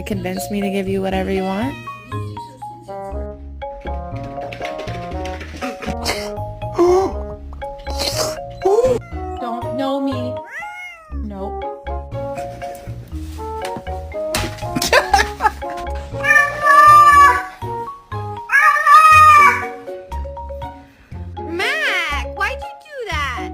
Convince me to give you whatever you want. Don't know me. Nope. Mac, why'd you do that?